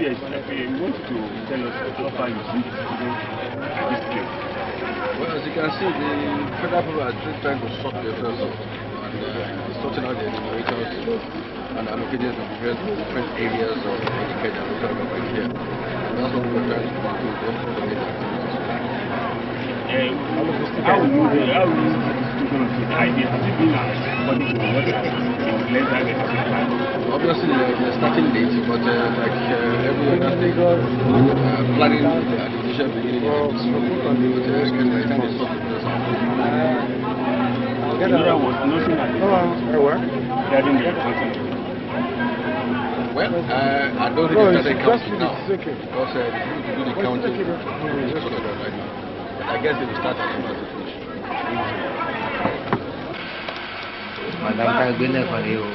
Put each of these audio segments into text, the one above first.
Yes, we want to tell us how far you see this place. Well, as you can see, the federal people are trying to sort themselves out and sorting out the enumerators and allocating to different areas of Educate and local government here. And that's what we're trying to do with them to get How will you see the idea? Has it been according to what less than obviously, the starting date, but like every other thing, planning at the initial beginning is but by the time they start the process. There was nothing at the regarding the accounting. Well, I don't think they started counting now because they need to do the counting right now. But I guess they will start as soon as they finish. Madam ka gbé náà kan ní o.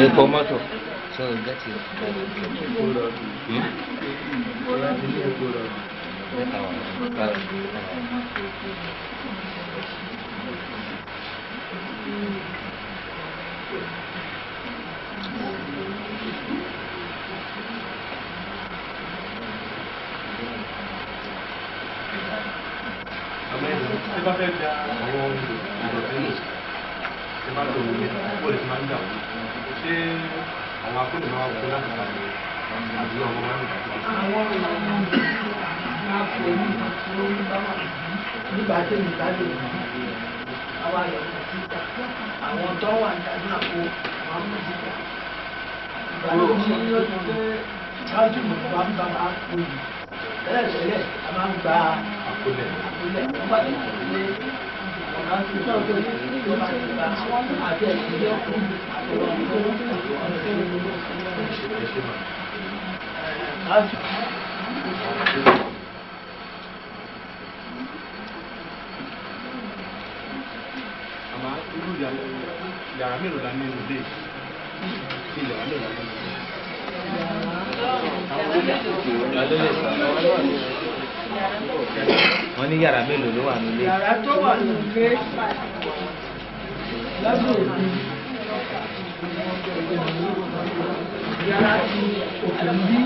Informato. So that's it. Wọ́n ní yàrá mélòó ló wà nílé? Yàrá tó wà nílé lọ́dún òbí. Yàrá tí òkè ń bí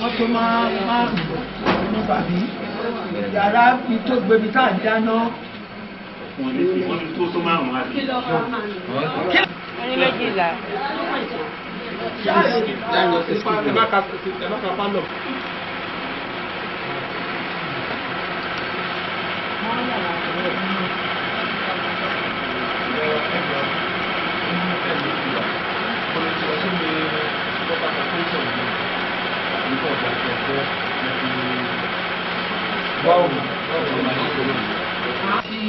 wọ́n tó máa ní bàbí. Yàrá bí tó gbébi tá à ń dáná. Wọ́n ní tó márùn-ún àbí. Kí ló wá máa ń lọ? Wọ́n ní méjìlá. Ẹ bá ka pálọ̀. Tí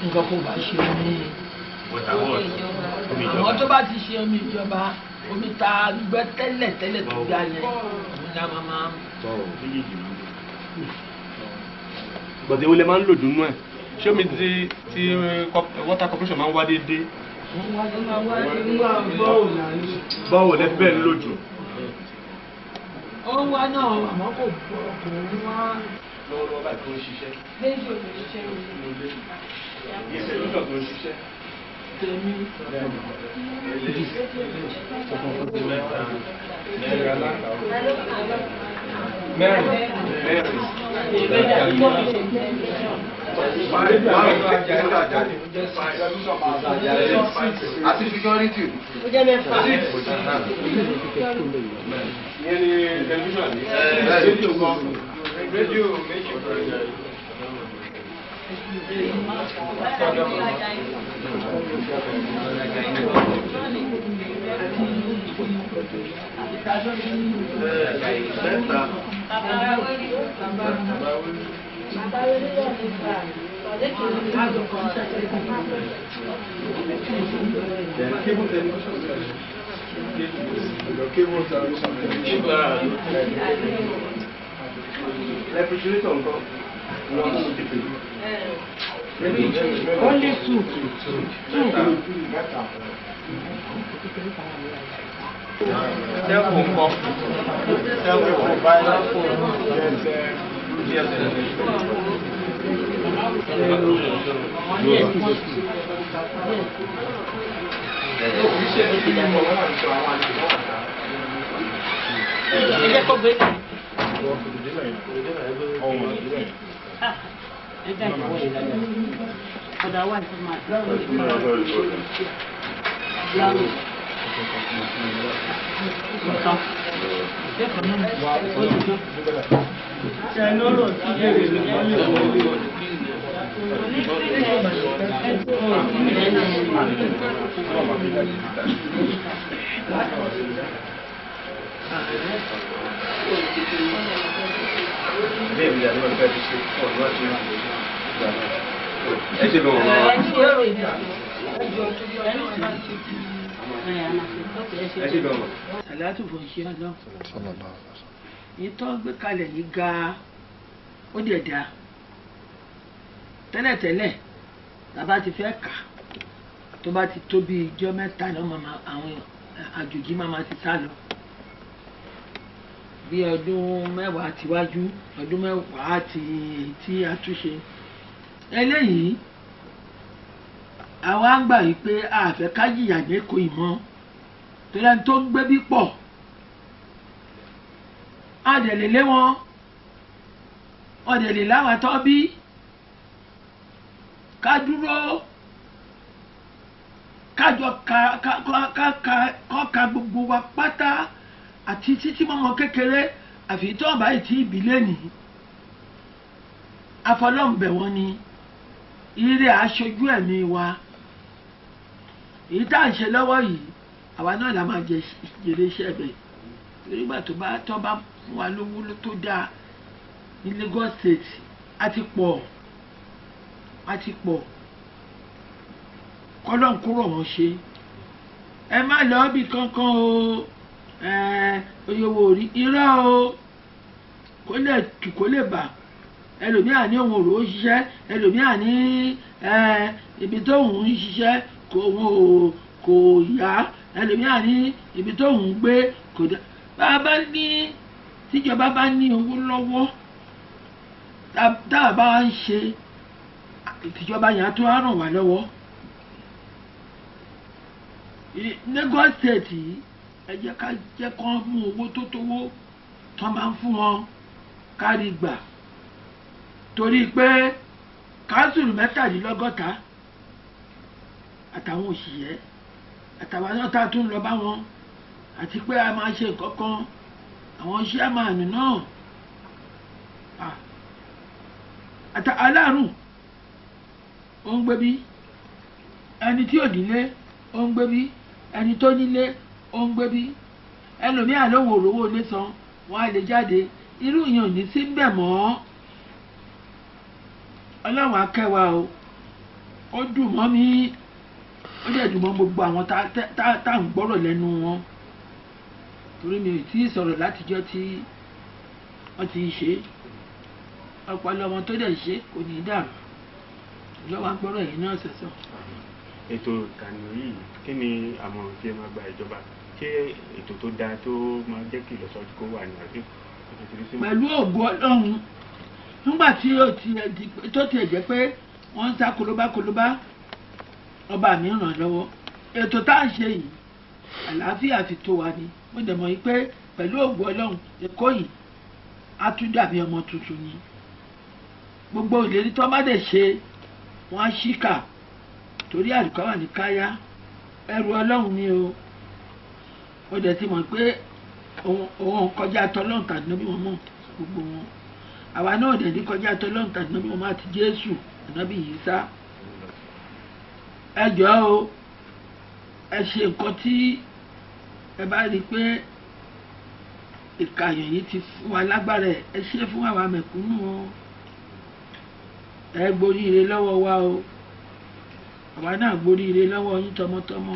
nǹkan kò bá ṣe ní àwọn tó bá ti ṣe omi ìjọba omi ta gbẹ tẹ́lẹ̀ tó gbà yẹn omi náà máa Gbọ̀dẹ̀ wo lè máa ń lò dùnú ẹ̀? Ṣé omi tí water corporation máa ń wá déédéé? Báwo lẹ fẹ́ ń lò jù? ó wá náà àmọ́ kò wá. Lọ́wọ́lọ́wọ́ báyìí tó ń ṣiṣẹ́. Méjì ò lè ṣiṣẹ́ Ìṣèlú náà tó ń ṣiṣẹ́. tèmi. Àti security. Radio méjì Only two. Sàlátù fún iṣẹ́ ọlọ́run. Ìtọ́ gbé kalẹ̀ yìí ga ó dẹ̀ dá. Tẹ́lẹ̀tẹ́lẹ̀ bàbá ti fẹ́ kà tó bá ti tó bí ijọ́ mẹ́ta lọ́mọ àwọn àjòjì máa ti sá lọ. Bí ọdún mẹ́wàá tíwájú ọdún mẹ́wàá tí a túnṣe. Eléyìí àwa ń gbà yìí pé a fẹ́ ká jìyà lẹ́kọ̀ọ́ ìmọ̀ torí ẹni tó ń gbé bí pọ̀ a dẹ̀ lè lé wọn a dẹ̀ lè láwọn tó bí ká dúró kájọ ka gbogbo wa pátá àti títí mọ́mọ́ kékeré àfi tó ọ̀bá yìí tí ìbílẹ̀ nìyí afọlọ́ǹbẹ̀ wọn ni ire aṣojú ẹ̀mí wa èyí tá à ń ṣe lọ́wọ́ yìí àwa náà la máa jèrè iṣẹ́ bẹ̀ nígbà tó bá fún wa lówó tó dáa ní Lagos State a ti pọ̀ kọ́lọ́n kúrò wọ́n ṣe ẹ má lọ bí kankan o oyèwò rí irọ́ o kó lè bà ẹlòmíà ní òun òrò ṣiṣẹ́ ẹlòmíà ní ibi tó òun ń ṣiṣẹ́ kò yá ẹlòmíà ní ibi tó òun gbé kò dá bàbá ní tíjọba bá ní owó lọ́wọ́ tá a bá ń ṣe ìtìjọba yẹn tó á ràn wá lọ́wọ́ Lagos State yìí ẹ jẹ́ kó mú owó tó tówó tó máa ń fún wọn kárí gbà torí pé káńsùlù 63 àtàwọn òṣìṣẹ́ àtàwọn náà tá a tún lọ bá wọn àti pé a máa ṣe nǹkan kan àwọn ṣẹ́mánù náà aláàrùn ó ń gbé bí ẹni tí ò nílé ó ń gbé bí ẹni tó nílé ó ń gbé bí ẹlòmíà lóhùn òrówó ilé san wọn á lè jáde irú yẹn ò ní sí ń bẹ̀ mọ́ ọlọ́run akẹ́wà o ó dùn mọ́ mi ó dẹ̀ dùn mọ́ gbogbo àwọn tá à ń gbọ́rọ̀ lẹ́nu wọn torí mi ò tí ì sọ̀rọ̀ látijọ́ tí wọ́n ti ṣe ọpọlọ wọn tó dẹ̀ ṣe kò ní í dàrú ìjọba gbọ́rọ̀ yìí náà sẹ̀sọ̀. ètò ìkànnì yìí kí ni àmọ̀ràn tí ẹ máa gba ìjọba ṣé ètò tó dáa tó máa jẹ́ kí ìlọsọ́jú kó wà ní àdéhùn. pẹ̀lú ògo ọlọ́run nígbà tí tó tiẹ̀ jẹ́ pé wọ́n ń sá kolobá ọba mi ràn lọ́wọ́. Ètò tá à ń ṣe yìí àlàáfíà fi tó wa ni. Mo dẹ̀ mọ̀ pé pẹ̀lú ògùn Ọlọ́run Èkó yìí á tún dàbí ọmọ tuntun ni. Gbogbo ìlérí tó bá dẹ̀ ṣe wọ́n á ṣíkà torí àlùkò wà ní káyá. Ẹrù Ọlọ́run ni o. Ó dẹ̀ ti mọ̀ pé òun kọjá tọ́lọ́run tàbí níbi wọn mọ̀ gbogbo wọn. Àwa náà dẹ̀ ní kọjá tọ́lọ́run tàbí níbi wọn mọ̀ àti Jésù ànábì Ìsá. Ẹ jọ̀ọ́ o, ẹ ṣe nǹkan tí ẹ bá rí i pé ìkàyàn yìí ti fún wa lágbára ẹ ṣe fún àwa mẹ̀kúnnù o. Ẹ gboríire lọ́wọ́ wa o, àwa náà gboríire lọ́wọ́ yín tọmọtọmọ.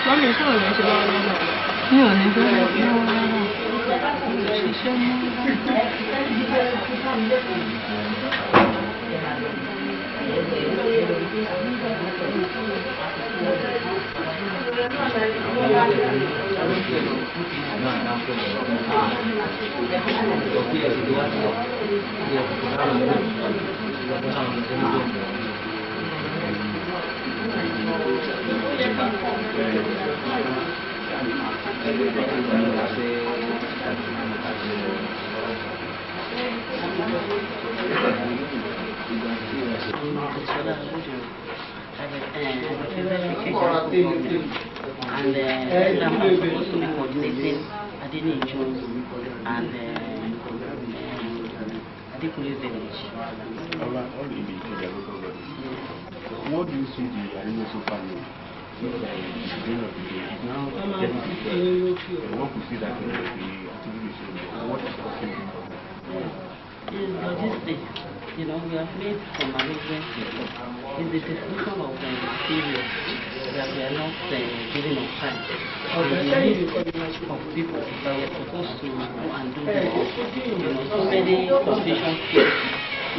Mọ́mí sọ̀rọ̀ ló ṣe lọ́wọ́ lọ́wọ́. Mi ò ní bẹ́ẹ̀ lọ́wọ́ lọ́wọ́. Ṣiṣẹ́ mú. And I'm supposed to be coordinating Adini Jones and Adikule Village. What do you see the animal so far now? What could see that the activity what is possible? Logistics. You know, we have made some arrangements before. It's the distribution of materials that we are not giving on time. So the list of people that were supposed to go and do this, so many completion skills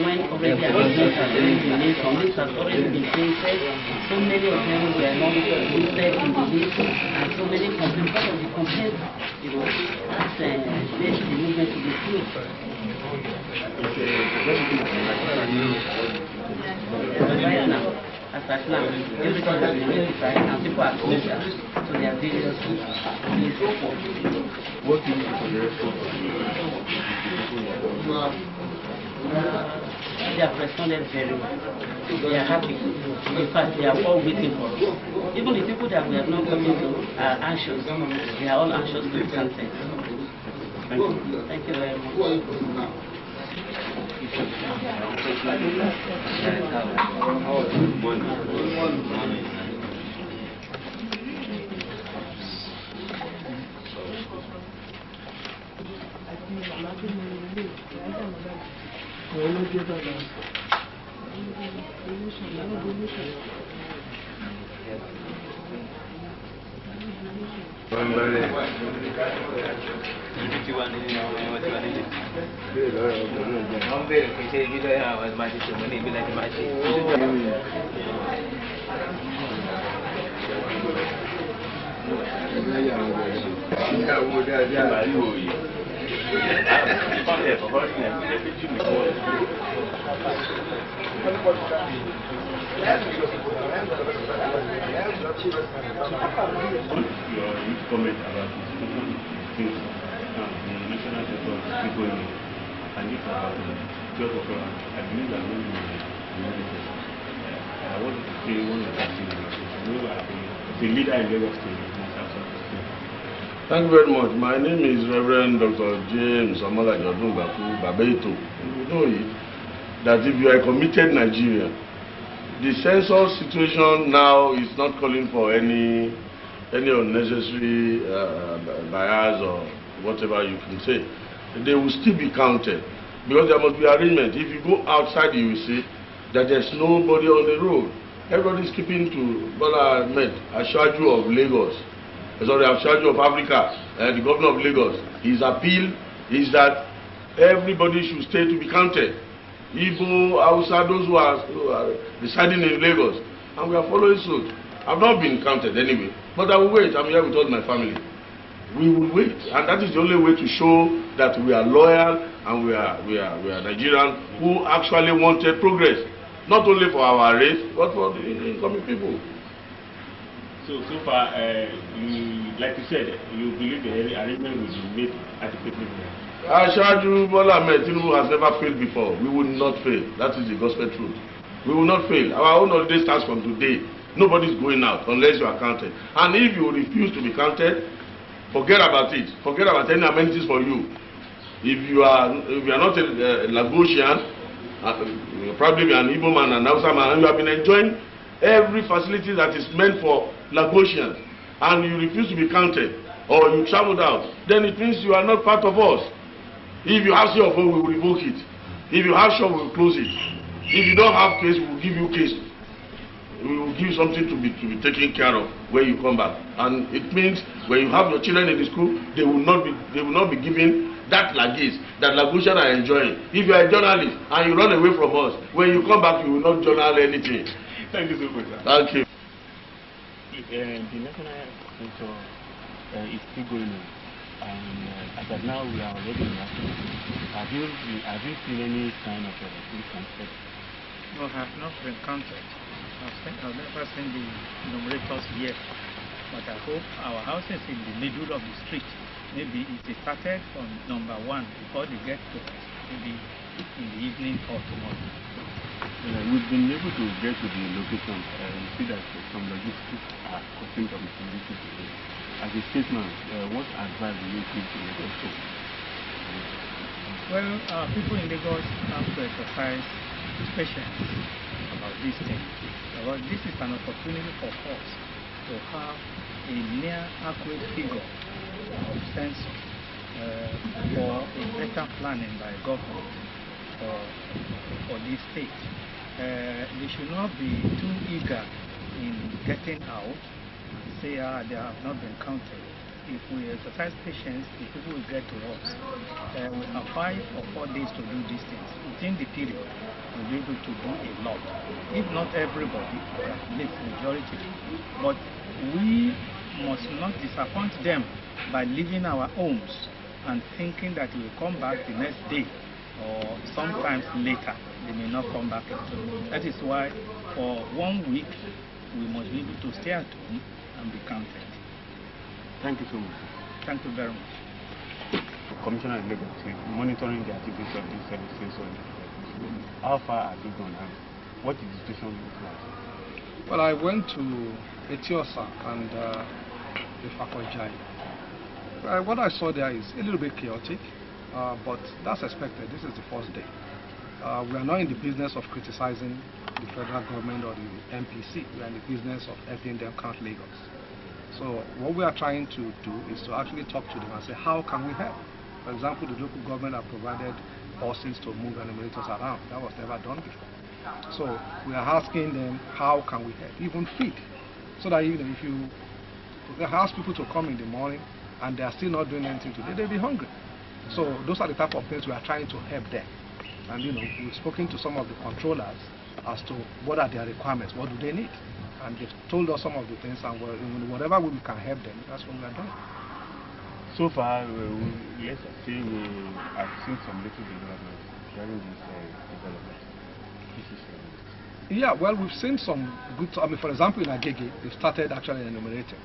when already arrangements have been made, some lists have already been printed, so many of them were not listed in the list, and so many complaints, part of the complaints, that's made the movement to be slow. Right now, as at now, everything has been notified and people are closer to their various places. What do you need for the rest of They have responded very well. They are happy. In fact, they are all waiting for us. Even the people that we have not come into are anxious. They are all anxious to be content. Thank you. Thank you very much. comment about the situation of things the national sector people in and this about 12 o'clock. I believe that when I want to say one of the things I know as a leader in Lagos State. Thank you very much. My name is Reverend Dr. James Amola Jodungbaku Babeito. You know it, that if you are a committed Nigerian, the census situation now is not calling for any unnecessary bias or whatever you can say. They will still be counted because there must be arrangement. If you go outside, you will see that there's nobody on the road. Everybody is keeping to Bola Ahmed, Ashwaju of Lagos. Sorry, Ashwaju of Africa, the governor of Lagos. His appeal is that everybody should stay to be counted. Igbo, Hausa, those who are residing in Lagos, and we are following suit. I've not been counted anyway, but I will wait. I'm here with all my family. We will wait, and that is the only way to show that we are loyal and we are Nigerians who actually wanted progress, not only for our race but for the incoming people. So far, like you said, you believe the arrangement will be made adequately. Ashwaju Bola Ahmed Tinubu has never failed before. We will not fail. That is the gospel truth. We will not fail. Our own holiday starts from today. Nobody is going out unless you are counted. And if you refuse to be counted, forget about it. Forget about any amenities for you. If you are not a Lagosian, probably an Igbo man and Hausa man, and you have been enjoying every facility that is meant for Lagosians, and you refuse to be counted, or you traveled out, then it means you are not part of us. If you have your phone, we will revoke it. If you have shop, we will close it. If you don't have case, we will give you case. We will give you something to be taken care of when you come back. And it means when you have your children in the school, they will not be given that luggage that Lagosians are enjoying. If you are a journalist and you run away from us, when you come back, you will not journal anything. Thank you so much, sir. Thank you. The national census is still going on, and as of now we are already in action. Have you seen any sign of this concept? No, I have not been counted. I've never seen the numerators yet, but I hope our houses in the middle of the street, maybe it started from number 1 before they get to us, maybe in the evening or tomorrow. We've been able to get to the location. You see that some logistics are causing some difficulty today. As a statesman, what advice do you give to Lagos State? Well, people in Lagos have to exercise patience about this thing. Because this is an opportunity for us to have a near accurate figure of census for a better planning by government for this state. They should not be too eager in getting out and say, they have not been counted. If we exercise patience, the people will get to us. We have 5 or 4 days to do these things. Within the period, we'll be able to do a lot. If not everybody, at least majority. But we must not disappoint them by leaving our homes and thinking that we will come back the next day or sometimes later. They may not come back again. That is why for 1 week, we must be able to stay at home and be counted. Thank you so much. Thank you very much. Commissioner of Lagos State, monitoring the activities of these services. How far have you gone and what is the situation look like? Well, I went to Etiosa and Ifakojai. What I saw there is a little bit chaotic, but that's expected. This is the first day. We are not in the business of criticizing the federal government or the MPC. We are in the business of helping them count Lagos. So what we are trying to do is to actually talk to them and say, how can we help? For example, the local government have provided buses to move enumerators around. That was never done before. So we are asking them, how can we help? Even feed. So that if you ask people to come in the morning and they are still not doing anything today, they'll be hungry. So those are the type of things we are trying to help them. And we've spoken to some of the controllers as to what are their requirements, what do they need. And they've told us some of the things, and whatever way we can help them, that's what we are doing. So far, let's say we have seen some little developments during this development. Yeah, well, we've seen some good. I mean, for example, in Agege, they started actually enumerating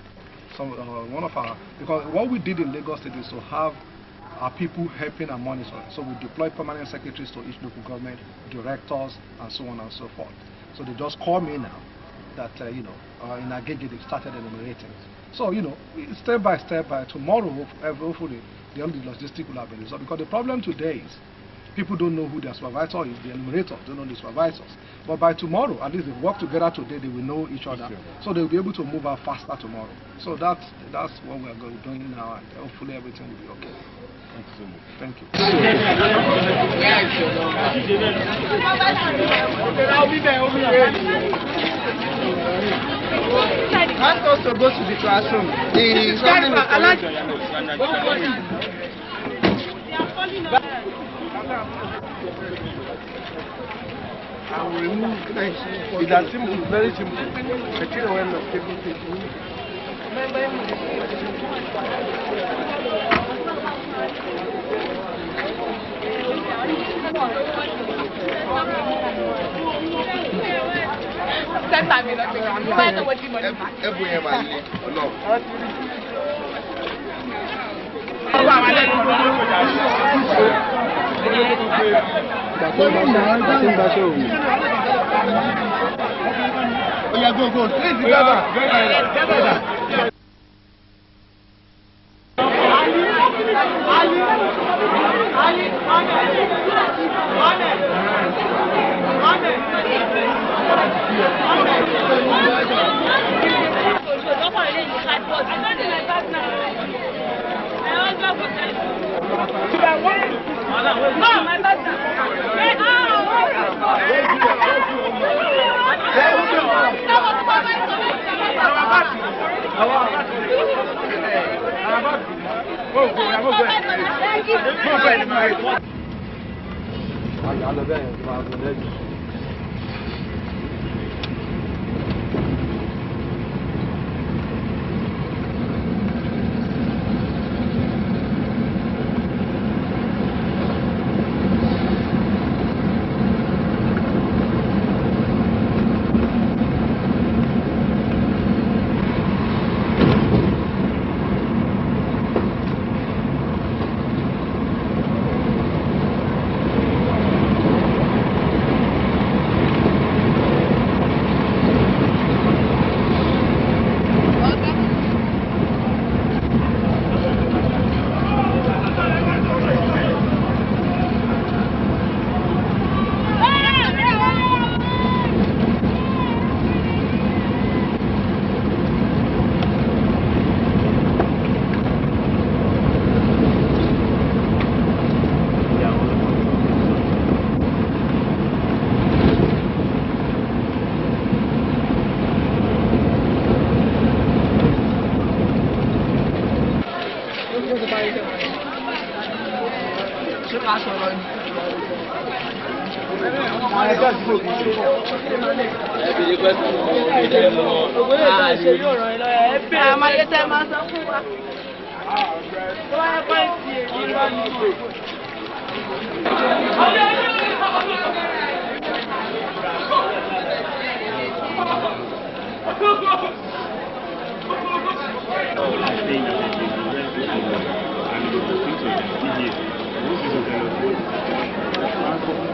some one of our, because what we did in Lagos State is to have our people helping and monitoring. So we deployed permanent secretaries to each local government, directors, and so on and so forth. So they just call me now that in Agege they started enumerating. So step by step, by tomorrow, hopefully, the only logistic will have been resolved. Because the problem today is people don't know who their supervisor is. The enumerators don't know the supervisors. But by tomorrow, at least they work together today, they will know each other. So they will be able to move out faster tomorrow. So that's what we are doing now, and hopefully everything will be okay. Thank you. Ask us to go to the classroom. I will remove flesh. It's as simple, very simple. The children will not take it. Yeah, go. Please,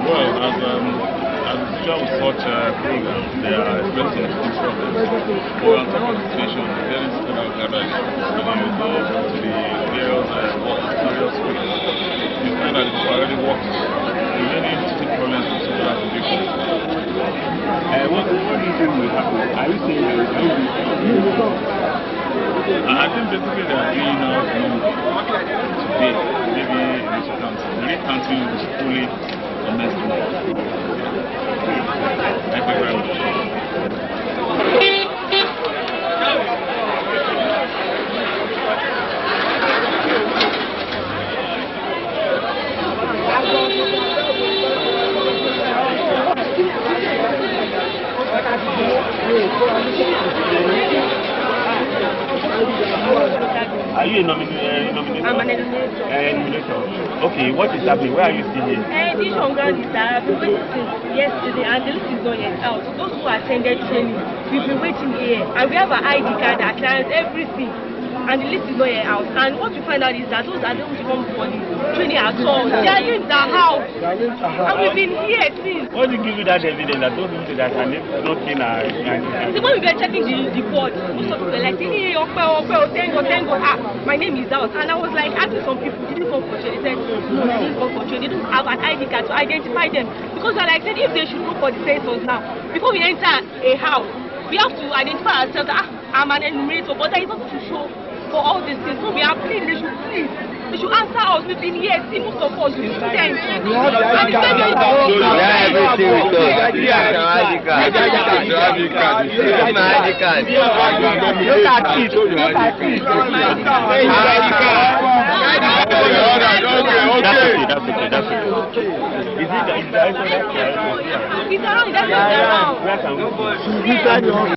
Well, as a teacher with such programs, they are expressing some problems. For on top of the situation, there is federal guidelines to the various schools. You find that it already works. The many teaching problems with several conditions. What do you think will happen? Are you saying there is no I think basically they are doing now today, maybe in the recounting is fully commenced tomorrow. Thank you very much. Thank you. Are you a nominator? I'm an eliminator. Okay, what is happening? Where are you still here? The issue on ground is that I've been waiting since yesterday and the list is not yet out. Those who attended training, we've been waiting here and we have an ID card that carries everything. And the list is not yet out. And what we find out is that those that don't come for the training at all, their names are out. And we've been here since. What did give you that evidence that those people that are not in our See, when we were checking the board, most of people were like, hey, thank God, my name is out. And I was like asking some people, did you come for training? They said, no, they didn't come for training. They don't have an ID card to identify them. Because like I said, if they should go for the census now, before we enter a house, we have to identify ourselves that I'm an enumerator, but there is nothing to show for all these things. So we are pleading, they should answer us. We've been here, see most of us, we students. You have the ID card. Everything with us. You have your ID card. You have your card. You have my ID card. Look at it. Look at it. That's okay. Is it the iPhone? It's around, that's around. Where can we go?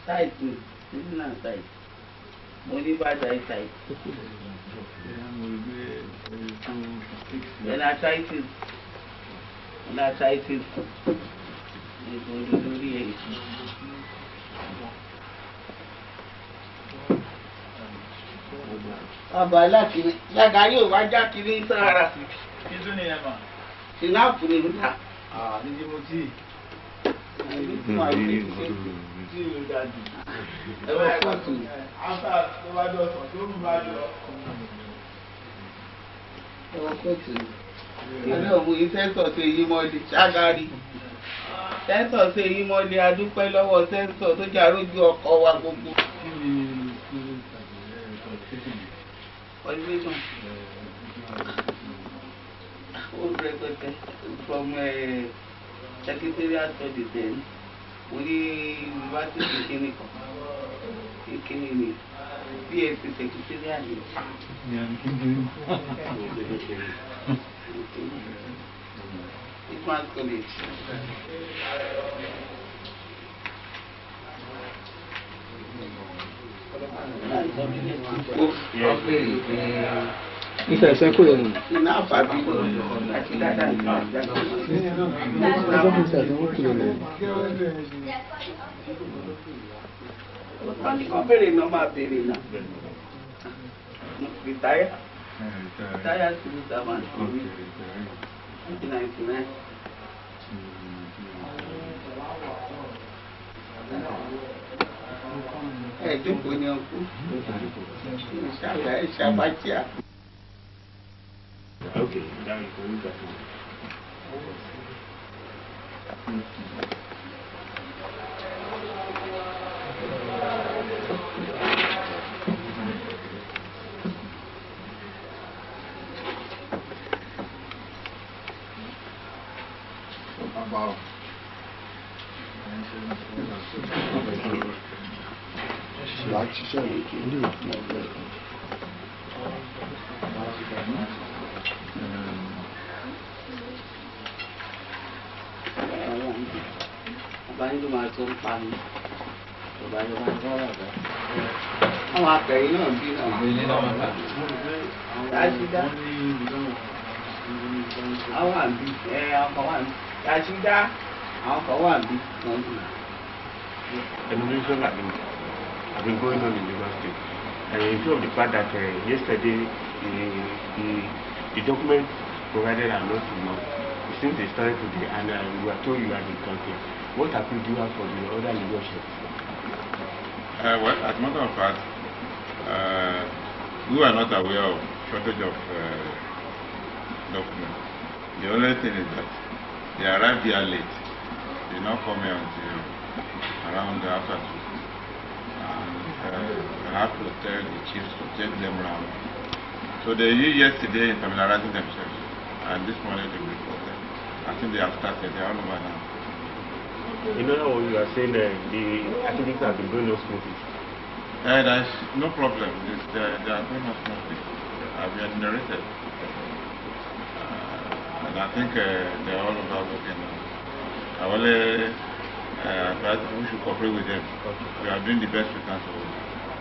Side, this is not side. Only bad side. When I try it, Abalaki, Yagayo, Wajaki, Sahara. Enough to me. Ah, Census èyí mọ́lẹ̀ ṣágárì. Census èyí mọ́lẹ̀ adúpẹ́ lọ́wọ́ Census tó jà rójú ọkọ̀ wa gbogbo. Qualification. Ó rẹpẹtẹ from secretariat to the ten. Orí university kíní kan. Kíní ni PSC secretariat ni. It's college. Ìfẹ́ ẹ̀sẹ̀ kúrò ní. Iná àfàbí àti dáadáa ìgbà. Wọ́n ní kán béèrè náà máa béèrè náà. Retire. Retire civil servant. 1999. Jókòó ní ọkú. Ìṣàlàyé ṣàbàtíà. Okay, down for you guys. About Báyìí ló máa tó ń pa mi. Báyìí ló máa tó ń rà bẹ́ẹ̀. Àwọn akẹ̀yìn náà bí náà. Yàṣídá. Àwọn àbí àwọn kan wà ní. Yàṣídá. Àwọn kan wà bí. Enumeration have been going on in Lagos State. And in view of the fact that yesterday the documents provided are not enough, since they started today and we were told you are in contact, what appeal do you have for the other leadership? Well, as a matter of fact, we were not aware of shortage of documents. The only thing is that they arrived here late. They did not come here until around after 2. And I have to tell the chiefs to take them around. So they used yesterday in familiarizing themselves, and this morning they reported. I think they have started. They are all over now. In other words, you are saying the activities have been going on smoothly. There's no problem. They are going on smoothly. I've been narrated. And I think they are all over working now. I only advise we should cooperate with them. We are doing the best we can to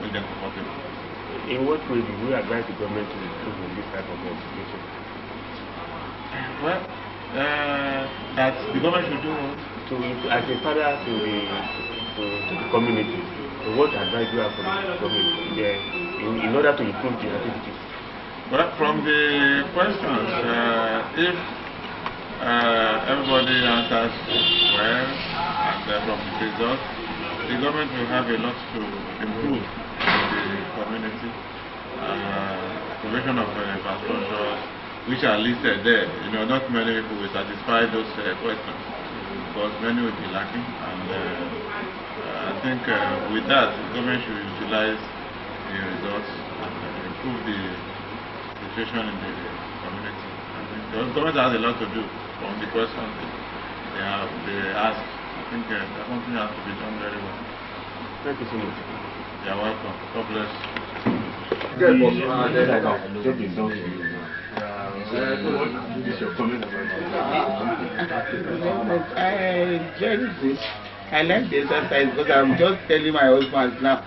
make them comfortable. In what way do you advise the government to improve in this type of situation? Well, that the government should do as a father to the community. So what advice do you have for the government in order to improve the activities? Well, from the questions, if everybody answers well, and from the results, the government will have a lot to improve in the community. Provision of infrastructure, which are listed there. You know, not many people will satisfy those questions because many will be lacking. And I think with that, the government should utilize the results and improve the situation in the community. I think the government has a lot to do from the questions they ask. I think something has to be done very well. Thank you so much. You're welcome. God bless. What is your comment about very good. I like the exercise because I'm just telling my husband now,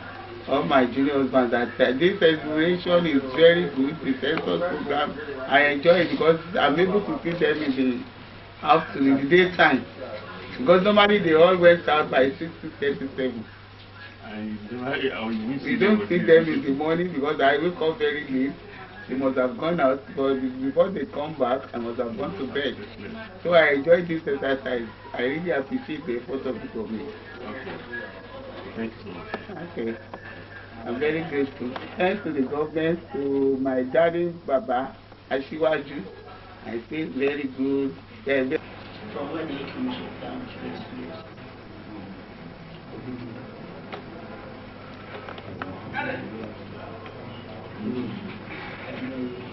all my junior husbands, that this exploration is very good. The census program, I enjoy it because I'm able to see them in the afternoon, in the daytime. Because normally they all went out by 6:37. We don't see them in the morning because I wake up very late. They must have gone out, but before they come back, I must have gone to bed. So I enjoy this exercise. I really appreciate the effort of the government. Okay. Thank you so much. Okay. I'm very grateful. Thanks to the government, to my daddy, Baba, Ashiwaju. I feel very good. From where the commission down to this place.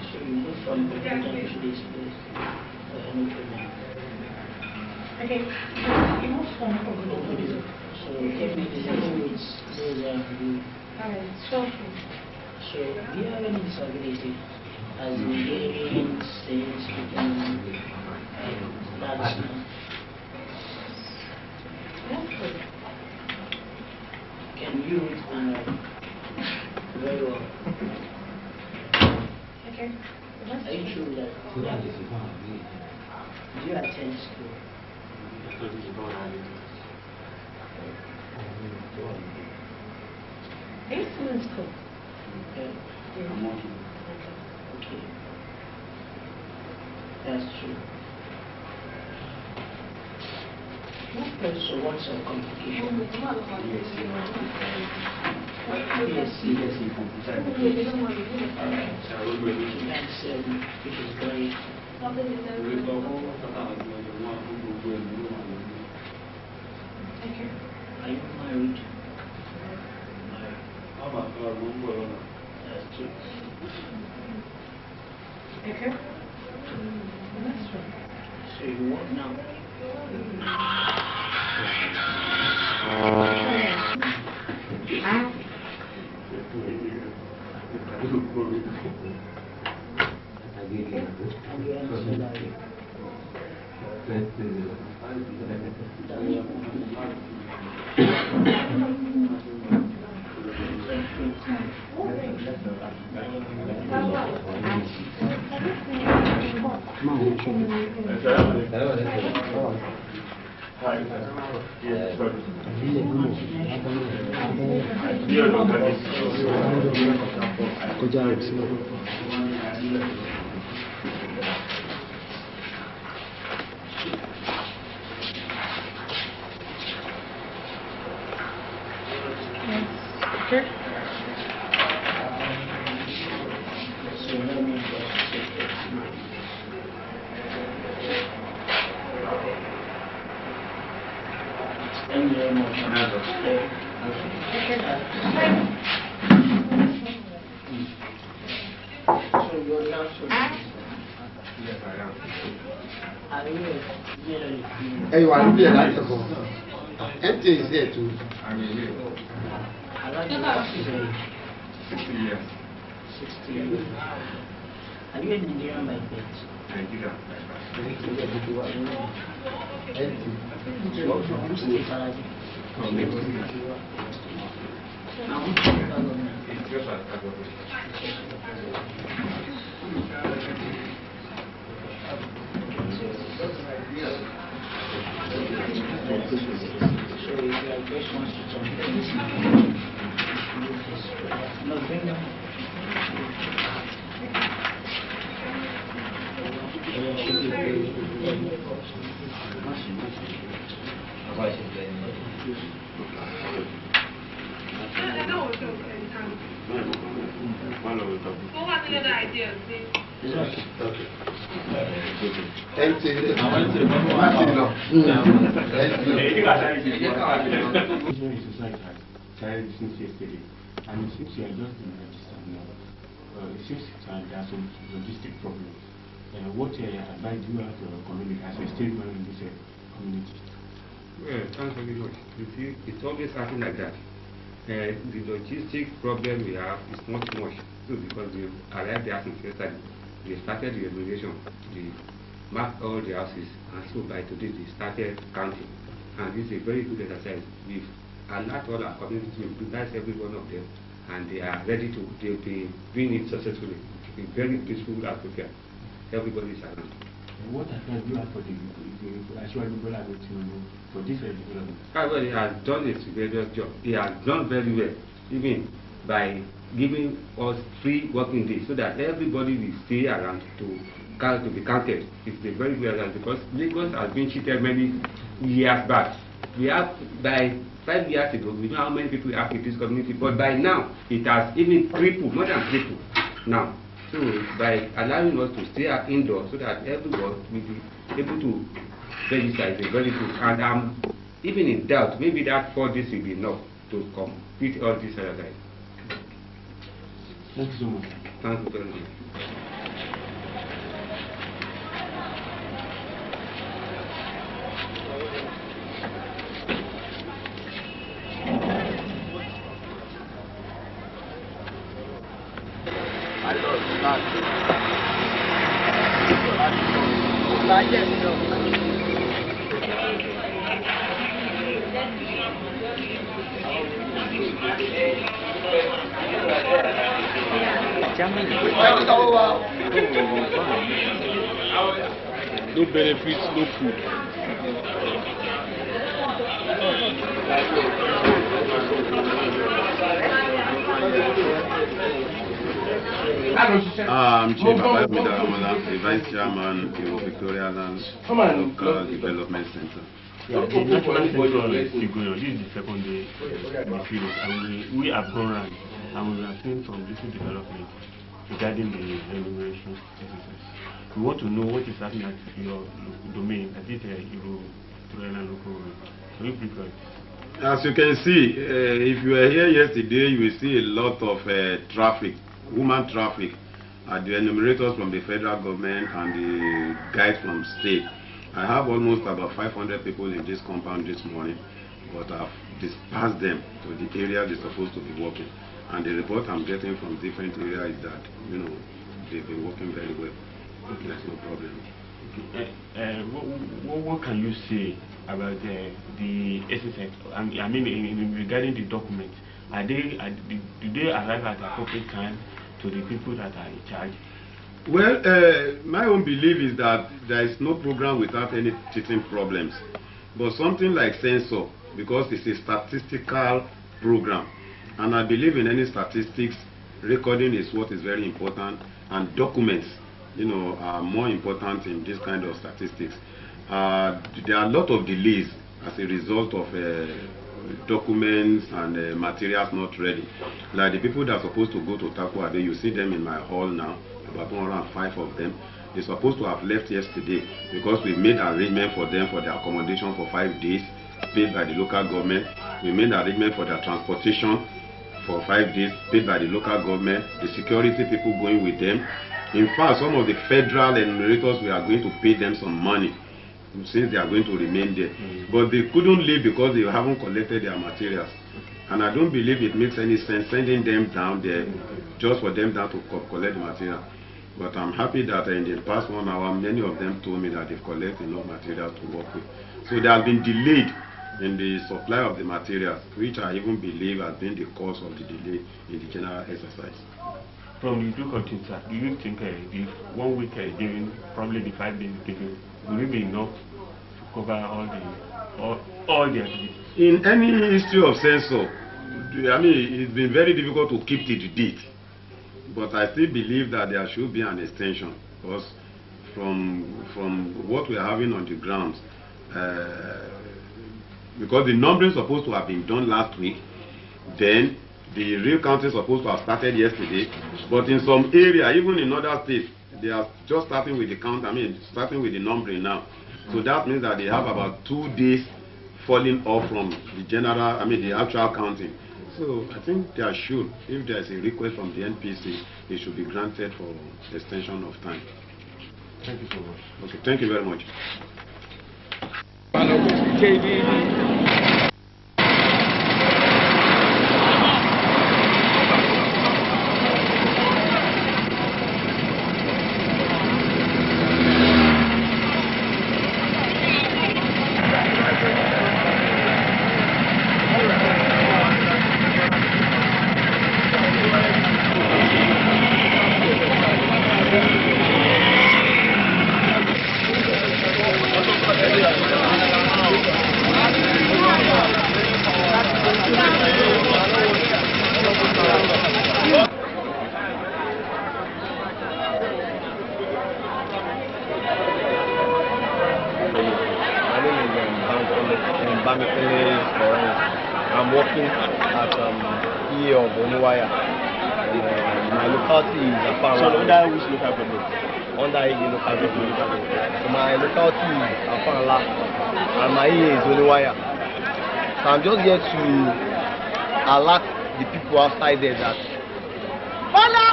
So you move from the down to this place. No problem. Okay. You move from the So every disability those are good. Alright, so So do you have any disability as in hearing, seeing, speaking, that's can you read and write very well? okay. Are you sure that do you attend school? Are you still in school? Okay. That's true. So what's your complication? BSc computer. Alright. That's which is great. Okay. Are you married? That's true. Okay. That's right. So you work now? Okay. So let me just check it. Thank you very much. Okay. Hey, you are here, that's the empty is there too. 60 years. 60 years. Are you a Nigerian by birth? Nigeria. Which state are you? No, bring them. Since yesterday, and it seems you are just in register now. It seems there are some logistic problems. What advice do you have to your community as a statesman in this community? Well, thanks very much. You see, it's always happening like that. The logistic problem we have is not much. So because we arrived there since yesterday, they started the evaluation, they marked all the houses, and so by today they started counting. And this is a very good exercise. We've alert all our community to utilize every one of them, and they are ready to, they'll be doing it successfully. It's a very peaceful atmosphere. Everybody is around. What advice do you have for the actual for this development? Well, he has done a tremendous job. He has done very well, even by giving us free working days, so that everybody will stay around to be counted. It's a very good advice, because Lagos has been cheated many years back. We have, by 5 years ago, we know how many people we have in this community, but by now it has even tripled, more than tripled now. So by allowing us to stay indoors, so that everyone will be able to register, is very good. And I'm even in doubt, maybe that 4 days will be enough to complete all this exercise. Thank you so much. Thank you very much. No benefits, no food. I'm Chief Abayomida, the Vice Chairman of Victoria Land Local Development Center. The National Central is still going on. This is the second day in the field, and we have gone around, and we have seen some recent development regarding the enumeration exercise. We want to know what is happening at your domain, that is Victoria Land Local Government. Can you brief us? As you can see, if you were here yesterday, you will see a lot of traffic, human traffic, at the enumerators from the federal government and the guides from state. I have almost about 500 people in this compound this morning, but I've dispersed them to the area they're supposed to be working. And the report I'm getting from different areas is that, they've been working very well. Okay. There's no problem. Okay. What can you say about the exercise? I mean, regarding the documents, do they arrive at appropriate time to the people that are in charge? Well, my own belief is that there is no program without any teething problems. But something like Census, because it's a statistical program, and I believe in any statistics, recording is what is very important, and documents, are more important in this kind of statistics. There are a lot of delays as a result of documents and materials not ready. Like the people that are supposed to go to Takwade, you see them in my hall now, about 105 of them. They're supposed to have left yesterday because we made arrangement for them for their accommodation for 5 days, paid by the local government. We made arrangement for their transportation for 5 days, paid by the local government, the security people going with them, In fact, some of the federal enumerators, we are going to pay them some money since they are going to remain there. But they couldn't leave because they haven't collected their materials. And I don't believe it makes any sense sending them down there just for them down to collect the material. But I'm happy that in the past 1 hour, many of them told me that they've collected enough material to work with. So they have been delayed in the supply of the materials, which I even believe has been the cause of the delay in the general exercise. From the two countries, sir, do you think if 1 week given, probably the 5 days given, will it be enough to cover all the activities? In any history of census, I mean, it's been very difficult to keep to the date. But I still believe that there should be an extension, because from what we are having on the ground, because the numbering is supposed to have been done last week, then the real count is supposed to have started yesterday, but in some area, even in other states, they are just starting with the count, starting with the numbering now. So that means that they have about 2 days falling off from the general, the actual counting. So I think there should, if there is a request from the NPC, it should be granted for extension of time. Thank you so much. Okay, thank you very much. I'm working at PA of Oniwaya. My locality is Afara. So under which local government? Under a local government. So my locality is Afara and my EA is Oniwaya. So I'm just here to alert the people outside there that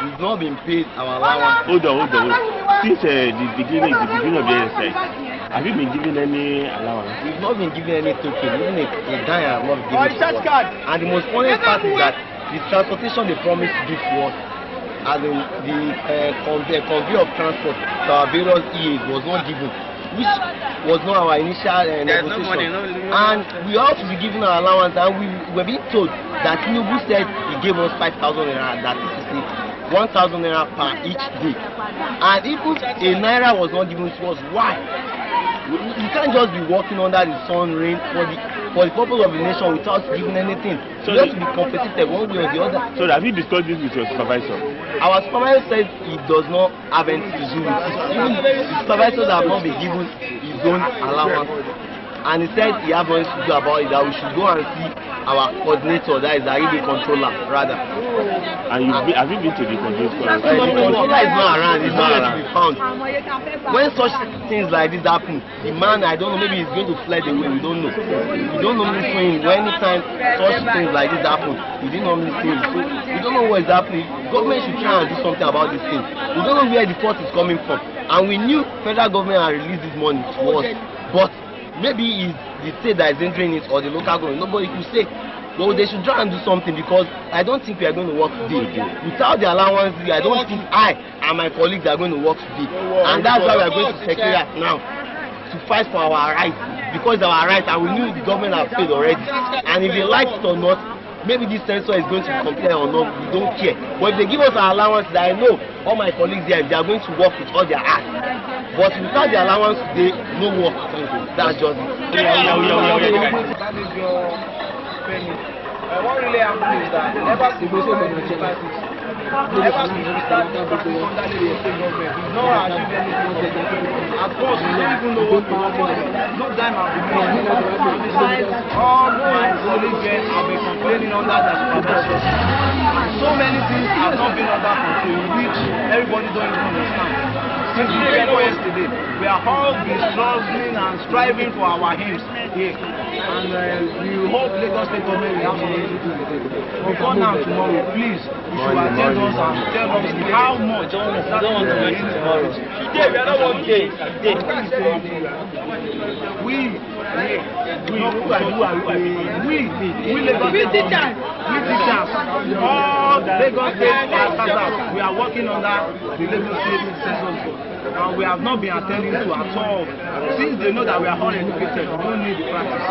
we've not been paid our allowance. Hold on. Since the beginning of the exercise, have you been given any allowance? We've not been given any token, even a dime have not been given to us. And the most funniest part is that the transportation they promised to give to us, as in the convey of transport to our various EAs was not given, which was not our initial negotiation. And we ought to be given our allowance, and we were being told that Tinubu said he gave us 5,000 naira, that is to say 1,000 naira per each day. And even a naira was not given to us. Why? You can't just be walking under the sun rain for the purpose of the nation without giving anything. So you have to be competitive one way or the other. So have you discussed this with your supervisor? Our supervisor says he does not have anything to do with it. Even the supervisors have not been given his own allowance. And he said he has nothing to do about it, that we should go and see our coordinator, that is the RED controller, rather. And have you been to the controller? The controller is not around, he's not to be found. When such things like this happen, the man, I don't know, maybe he's going to fled away, we don't know. We don't normally see him. When anytime such things like this happen, we didn't normally see him. So we don't know what is happening. Government should try and do something about this thing. We don't know where the fault is coming from. And we knew federal government had released this money to us. But maybe it's the state that is entering it or the local government. Nobody could say. But they should try and do something, because I don't think we are going to work today. Without the allowance, I don't think I and my colleagues are going to work today. And that's why we are going to Secretariat now to fight for our rights, because our rights, and we knew the government has paid already. And if they like it or not, maybe this censor is going to be compliant or not, we don't care. But if they give us our allowance, I know all my colleagues there, they are going to work with all their heart. But without the allowance today, no work. That's just what really happened is that never since we started under the state government, we've not achieved anything. At first, we don't even know what to do. No time have been made. All my colleagues here have been complaining under their supervisors. So many things have not been under control, which everybody don't even understand. Since yesterday, we are all been struggling and striving for our aims here. and we hope Lagos State government will have something to do with it. Before now, tomorrow, please, you should attend us and tell us how much that is going to tomorrow. Today, we are not one day. We teachers, all Lagos State passers, we are working under the Lagos State Census Board, and we have not been attending to at all. Since they know that we are all educated, we don't need the practice,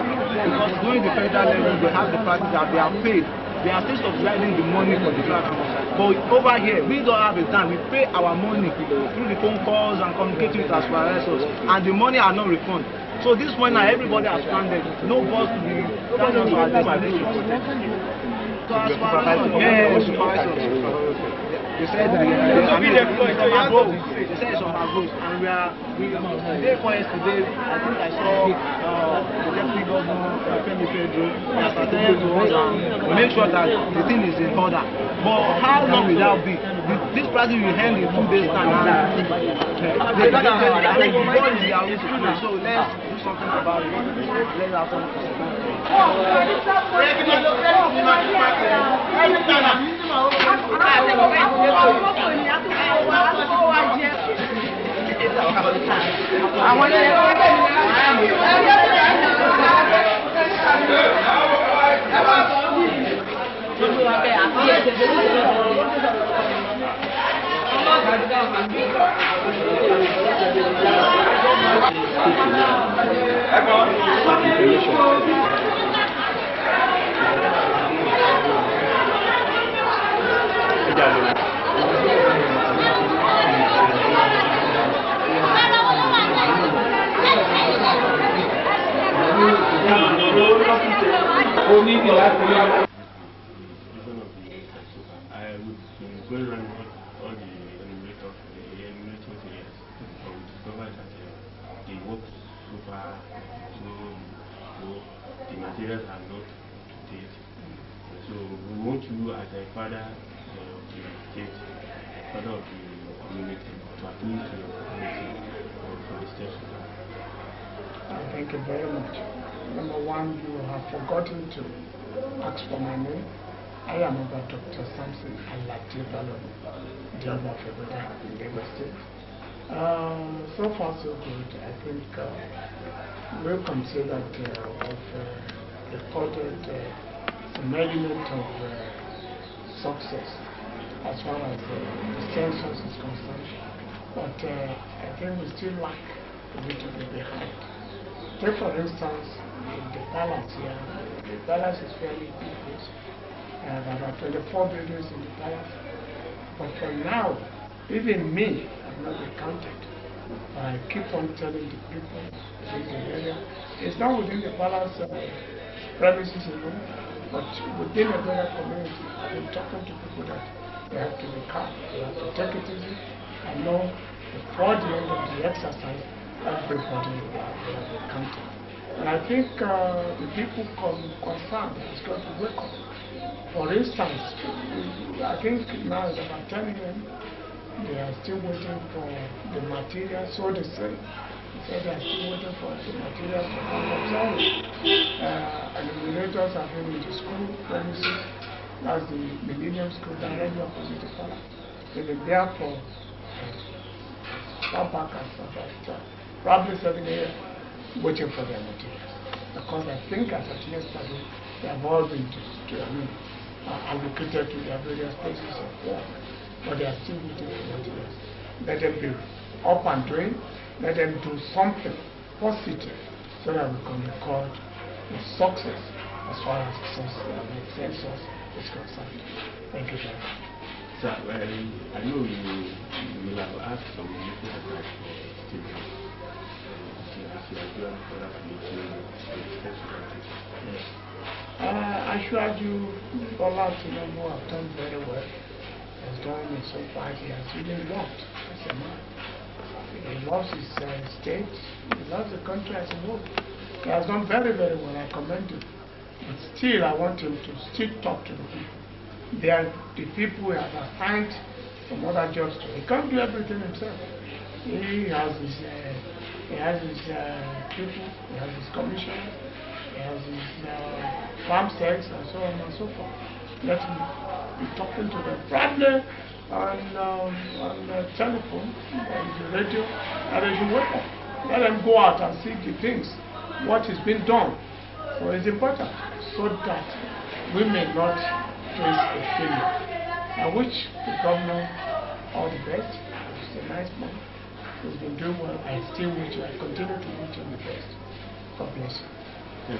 because going to the federal level, they have the practice that they are paid. They are still subsidizing the money for the platform. But over here, we don't have the time. We pay our money through the phone calls and communicating with our supervisors, and the money are not refunded. So this morning, everybody has stranded. No bus to be down to our destination. So as far as they said that they said it's on our road, and we day for yesterday, I think I saw the deputy governor Femi Pedro has attended to us and make sure that the thing is in order. But how long will that be? This practice will end in 2 days time. The ball is their way to play, so let's do something about it. Let's have something. I would go around all the enumerators areas, and we discovered that they work super slow, the materials are not up to date. So we want you as a father of the state, father of the community, to appeal to your community for the steps to come. Thank you very much. Number one, you have forgotten to ask for my name. I am about Dr. Samson Alatibalo, Dean of Ebuda in Lagos State. So far so good. I think we'll consider that we've recorded some element of success as far as the census is concerned. But I think we still lack a little bit behind. Take for instance, in the palace here, the palace is fairly big. There are about 24 buildings in the palace. But for now, even me, I've not been counted. I keep on telling the people in the area, it's not within the palace premises alone, but within the greater community. I've been talking to people that they have to be calm, they have to take it easy. I know before the end of the exercise, everybody will be counted. And I think the people concerned has got to wake up. For instance, I think now it's about 10 a.m. They are still waiting for the material, so they say. They say they are still waiting for the material to come from somewhere. And the enumerators have been in the school premises, that's the Millennium School directly opposite the palace. They've been there for far back as about probably 7 a.m. waiting for their materials. Because I think as of yesterday, they have all been allocated to their various places of work, but they are still waiting for materials. Let them be up and doing, let them do something positive so that we can record the success as far as the census is concerned. Thank you very much. Sir, I know you will have asked some little advice for students. Yes. Ashwaju Bola Tinubu have done very well. Has done it so far. He has really loved as a man. He loves his state. He loves the country as a whole. He has done very, very well. I commend him. But still, I want him to still talk to the people. They are the people who have assigned some other jobs to. He can't do everything himself. He has his people. He has his commissioners. he has his farm sets and so on and so forth. Let him be talking to them probably on the telephone, on the radio, and they should wake up. Let them go out and see the things, what is being done. So it's important so that we may not face a failure. I wish the governor all the best. He's a nice man. He's been doing well. I still wish you. I continue to wish him the best. God bless you. Thank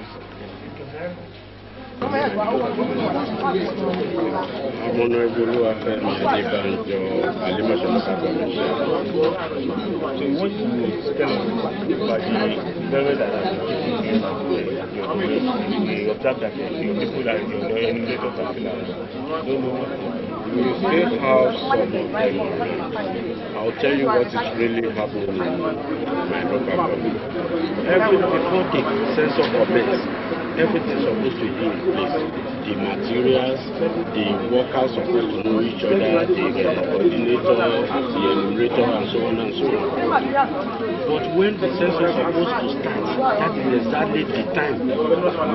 you very much. I'm Honorable Afemi Adebanjo, Alimasho local government. So what you tell us about the very that we observe that the people that your emulators are still around don't know what we still have some of them. I'll tell you what is really happening in my local government. Before the census commence, everything is supposed to be in place. The materials, the workers supposed to know each other, the coordinator, the enumerator, and so on and so on. But when the census is supposed to start, that is exactly the time we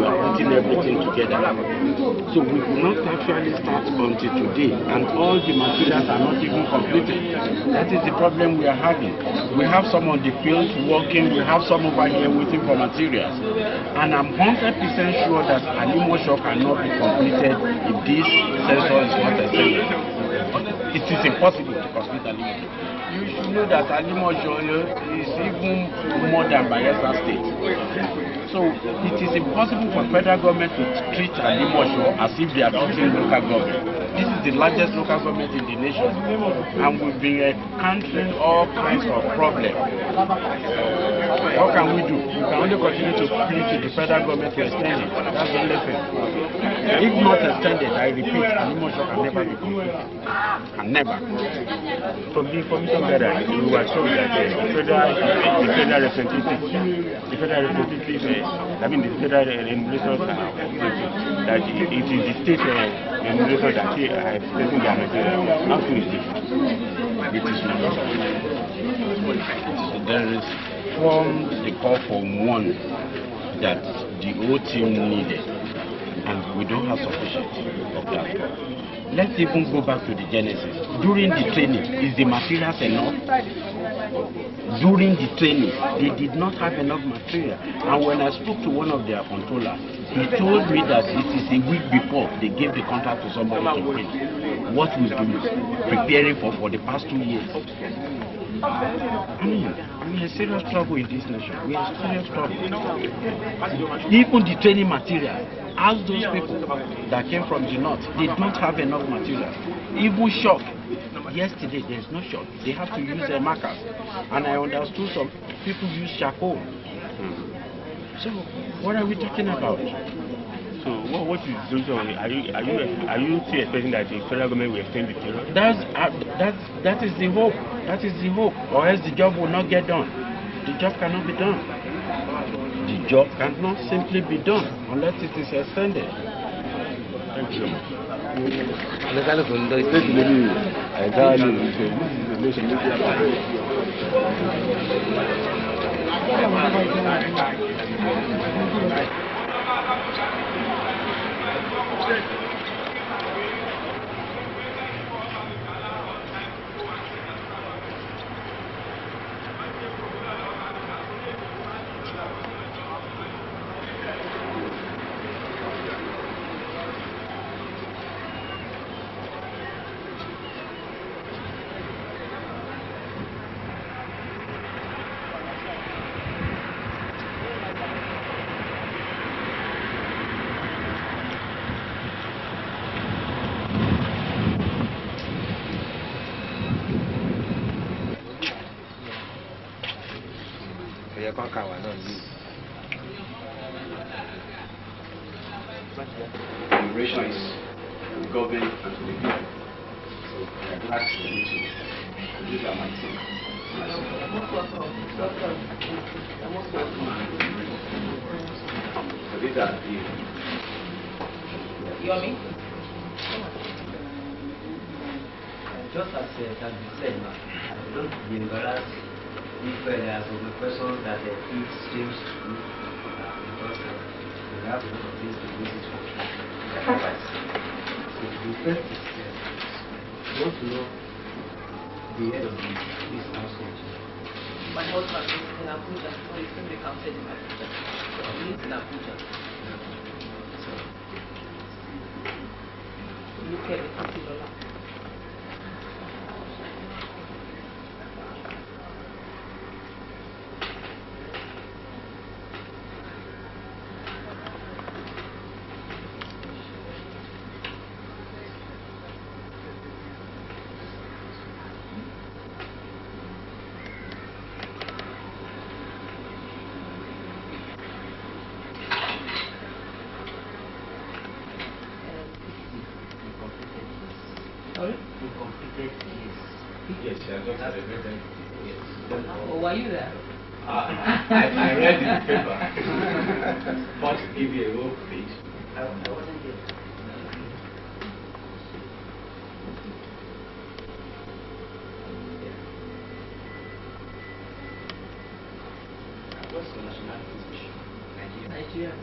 are putting everything together. So we could not actually start until today, and all the materials are not even completed. That is the problem we are having. We have some on the field working, we have some over here waiting for materials. And I'm 100% sure that Alimosho cannot be completed if this census is not extended. It is impossible to complete Alimosho. You should know that Alimosho is even more than Bayelsa State. So it is impossible for federal government to treat Alimosho as if they are treating local government. This is the largest local government in the nation, and we've been encountering all kinds of problems. What can we do? We can only continue to plead to the federal government to extend it. That's the only thing. If not extended, I repeat, Alimosho can never be completed. Can never. From the information gathered, we were told that the federal representatives, I mean the federal emulators are that it is the state emulators that are expressing their material. How true is this? It is not. There is formed the call for one that the whole team needed, and we don't have sufficient of that call. Let's even go back to the genesis. During the training, is the materials enough? During the training, they did not have enough material. And when I spoke to one of their controllers, he told me that it is a week before they gave the contract to somebody to print. What we've been preparing for the past 2 years. I mean, we are in serious trouble in this nation. We are in serious trouble. Even the training material, ask those people that came from the north, they don't have enough material. Even shock. Yesterday, there's no shock. They have to use their markers. And I understood some people use charcoal. So, what are we talking about? So what is the solution? Are you still expecting that the federal government will extend the period? That is the hope. That is the hope. Or else the job will not get done. The job cannot be done. The job cannot simply be done unless it is extended. Thank you. Immigration is the government and to the people. So I am glad to meet you. These are my team. So these are the Yomi? Just as can be said, I don't be embarrassed if there are some questions that it seems to because have a lot of things to visit for advice. So the first is you want to know the head of this household. My husband is in Abuja, so he's going to be counted in Abuja. So he lives in Abuja. So, look at it, sorry? You completed this. Yes, I just had a better. Yes. Oh, were you there? I read in the paper. First, give you a whole page. I wasn't there. What's your nationality? Nigeria.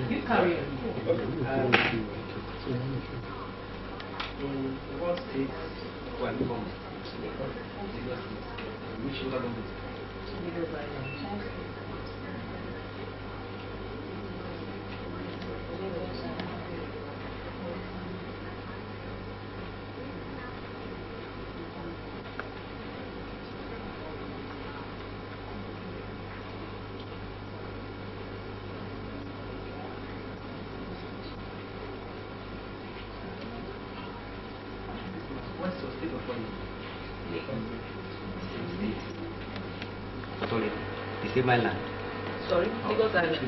You carry on. In what state were you from? Lagos State. Which local government? Lagos Island. What's your state of origin? Lagos. State. Sorry, the same island. Sorry, Lagos Island.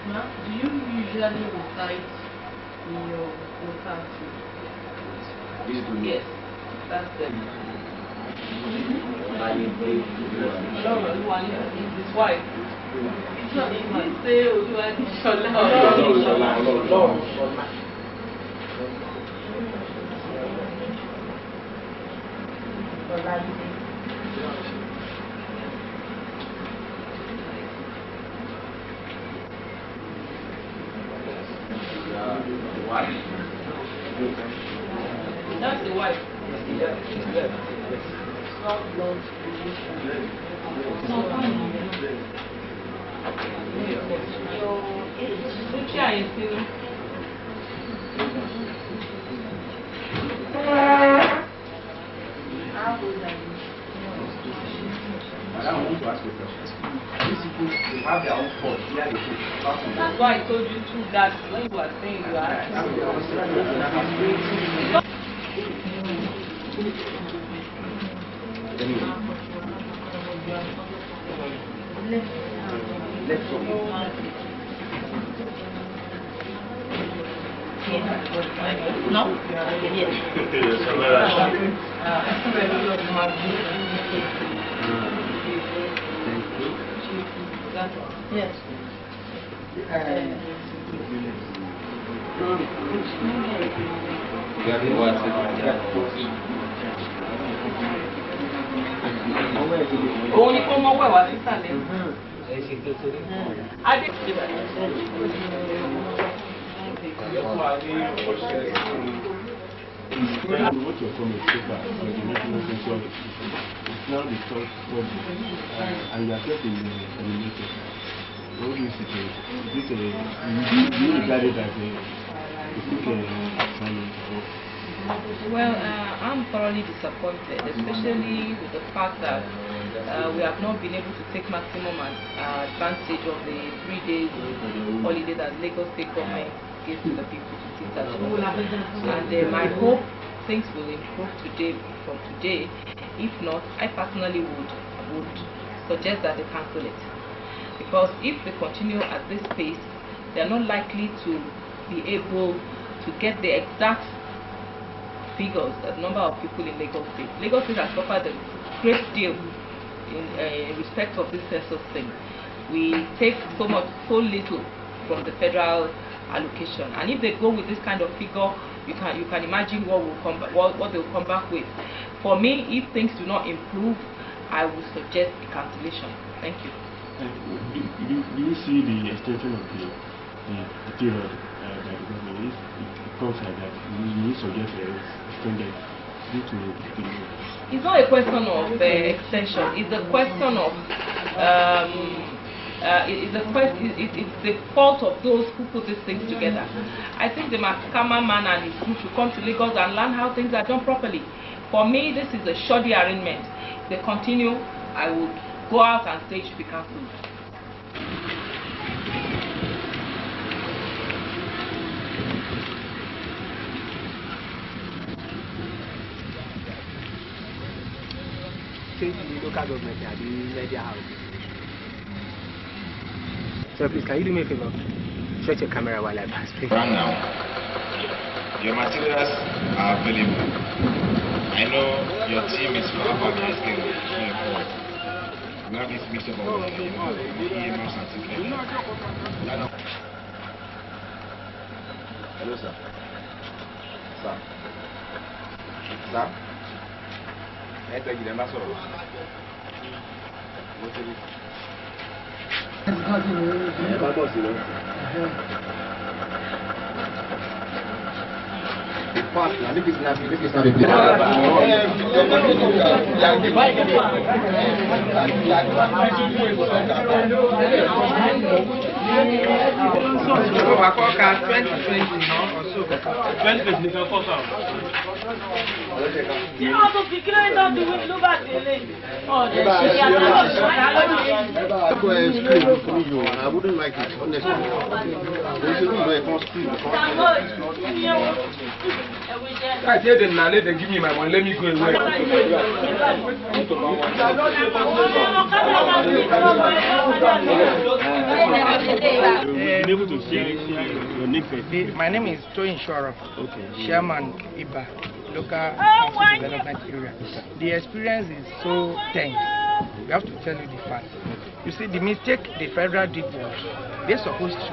Ma'am, do you usually reside in your locality? Yes, that's it. Ọlọ́run is his wife. It's not easy to say Olúwadíṣọlá. Ọlọ́runṣọlá. Ọlájídé. Wife. That's the wife. I want to ask you a question. These people, they have their own fault. Where they put. That's why I told you too that when you were saying you are no? Yes. Òun ni kó mọ́ wẹ̀wá sísàlẹ̀. Adé. What your comments so far on the national session is now the third body, and you are kept in the elimination. What do you see? Is it do you regard it as a quick action? Well, I'm thoroughly disappointed, especially with the fact that we have not been able to take maximum advantage of the 3 days holiday that Lagos State government gives to the people to sit at home. And my hope things will improve from today. If not, I personally would suggest that they cancel it. Because if they continue at this pace, they are not likely to be able to get the exact figures, the number of people in Lagos State. Lagos State has suffered a great deal in respect of this census thing. We take so little from the federal allocation, and if they go with this kind of figure, you can imagine what they will come back with. For me, if things do not improve, I would suggest a cancellation. Thank you. Do you see the extension of the period by the government? If it comes like that, you suggest extended due to the period? It's not a question of extension. It's a question of it's the fault of those who put these things together. I think the Makama man and his group should come to Lagos and learn how things are done properly. For me, this is a shoddy arrangement. If they continue, I would go out and say it should be cancelled. Change the local government and the media house. So please, can you do me a favor? Shut your camera while I pass. Please. Right now, your materials are available. I know your team is far from the scale going forward. We have this mixture of EMS and things like that. Hello, sir. Sir. Sir. I beg you, I'm sorry. What's it? I wouldn't like it, honestly. I tell them now, let them give me my money, let me go away. My name is Toyin Shwarap, Chairman IBA, Local Council Development Area. The experience is so tense. We have to tell you the fact. You see, the mistake the federal did was they're supposed to,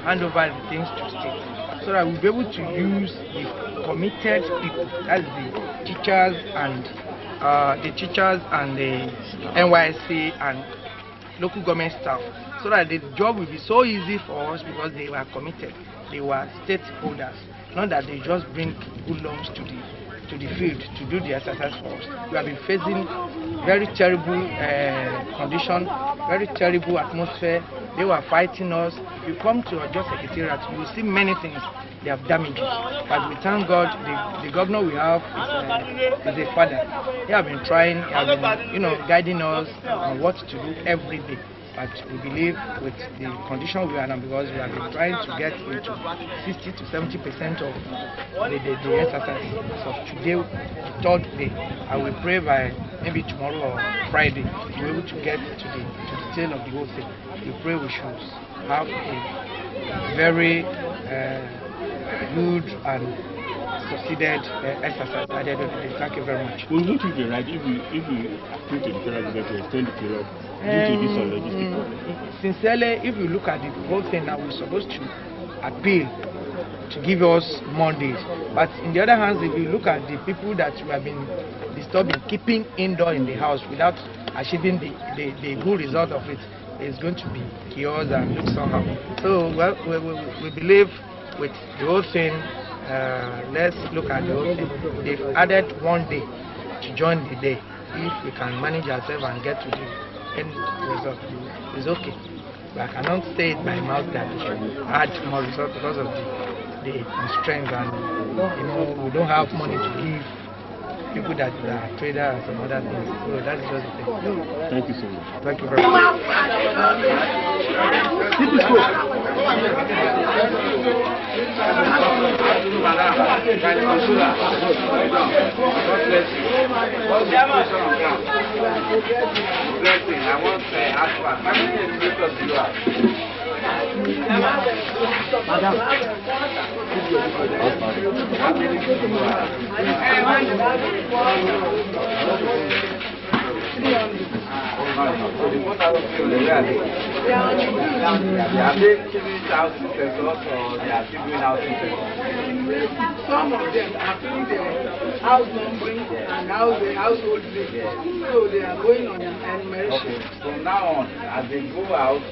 hand over the things to state, so that we'll be able to use the committed people, that's the teachers and the NYSC and local government staff, so that the job will be so easy for us because they were committed, they were stakeholders, not that they just bring hoodlums to the field to do the exercise for us. We have been facing very terrible conditions, very terrible atmosphere. They were fighting us. If you come to Ojo Secretariat, you will see many things they have damaged. But we thank God, the governor we have is a father. He has been trying, he has been, guiding us on what to do every day. But we believe with the condition we are in, because we have been trying to get into 60 to 70% of the exercise. So today, the third day, I will pray by maybe tomorrow or Friday, we'll be able to get to the tail of the whole thing. We pray we should have a very good and succeeded exercise at the end of the day. Thank you very much. Well, won't it be right if we appeal to the federal government to extend the period due to this logistic problem? Sincerely, if you look at the whole thing now, we're supposed to appeal to give us more days. But in the other hand, if you look at the people that we have been disturbing, keeping indoor in the house without achieving the good result of it, is going to be chaos and look somehow. So well, we believe with the whole thing. Let's look at the whole thing. They've added 1 day to join the day. If we can manage ourselves and get to the end result, it's okay. But I cannot say it by mouth that we should add more results because of the constraints, and we don't have money to give people that are traders and some other things. So that's just the thing. Thank you so much. Thank you very much. Some of them are doing the house numbering and household living, so they are going on enumeration. Okay. From now on, as they go out,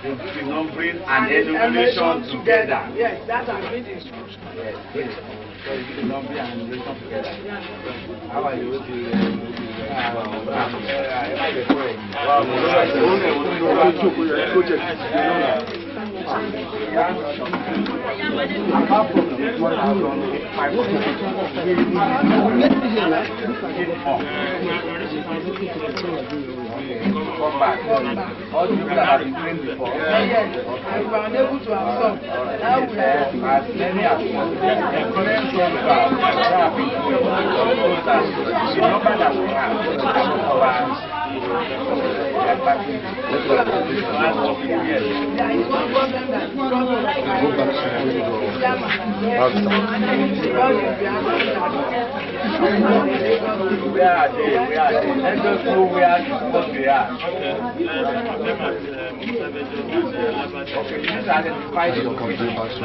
they do the numbering and enumeration together. Yes, that has been the instruction. Yes, yes. So you do the numbering and enumeration together. How are you? Come back. All the people that have been trained before. Yes, and we are unable to absorb. Now we are as many as possible. The current number that have been trained, the number that we have there is one problem that where are they? Let us know what they are. Okay, you need to identify the location. First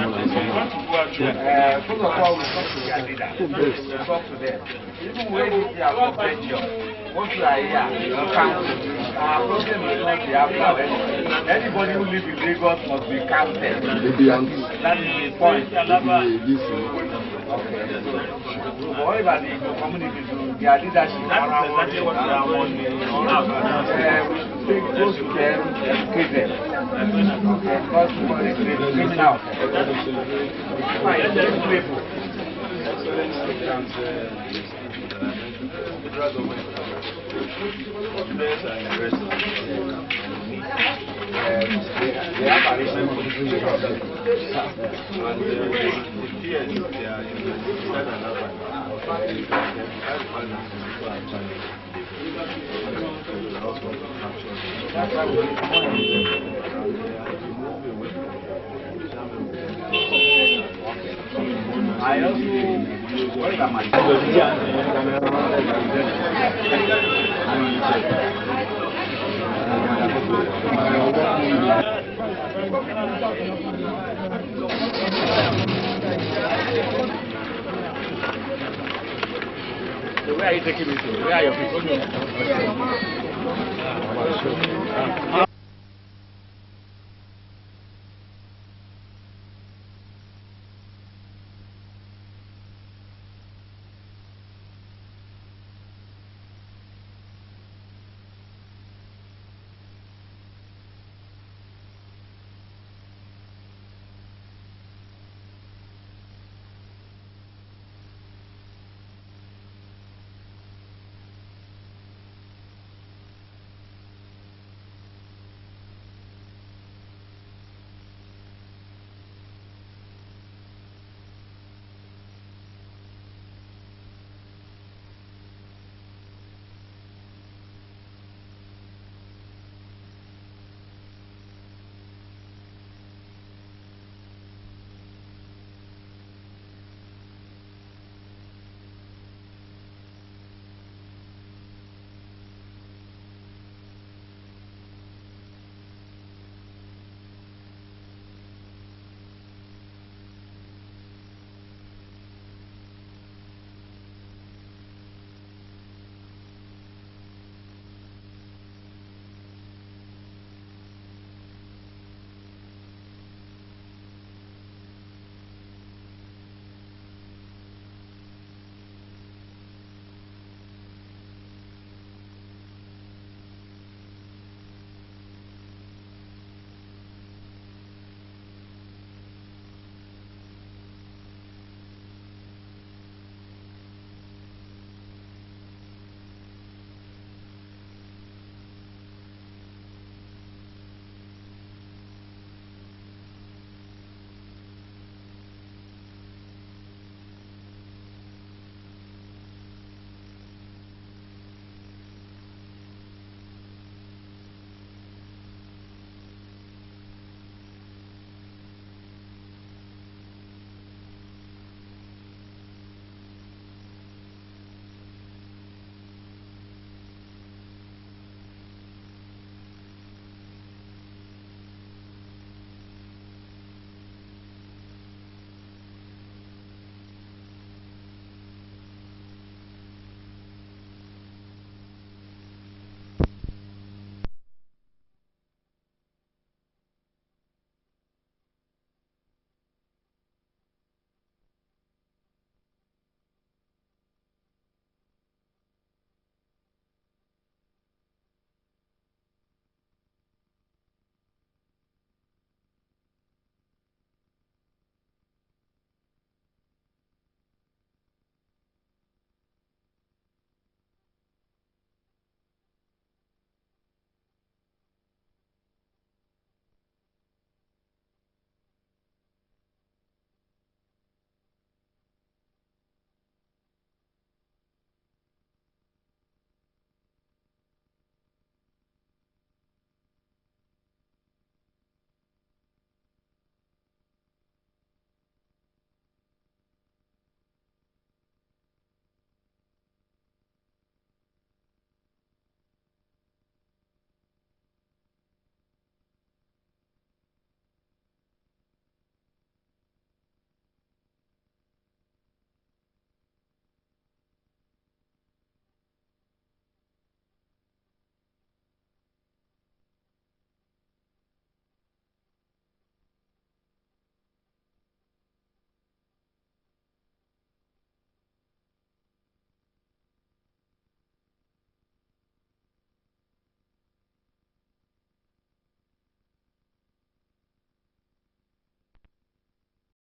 of all, we talk to their leaders. We talk to them. Even when they are from Belgium, once you are here, you count. Our problem is not the Afro. Anybody who lives in Lagos must be counted. That is the point. However, the community do their leadership. That's exactly what they are wanting. We should take those to them, educate them. Because it's criminal. It's playful. Federal government students are interested. They have arrangement for the and the peers, they are in the side and urban. That's why we need I also worry about my So where are you taking me to? Where are your people?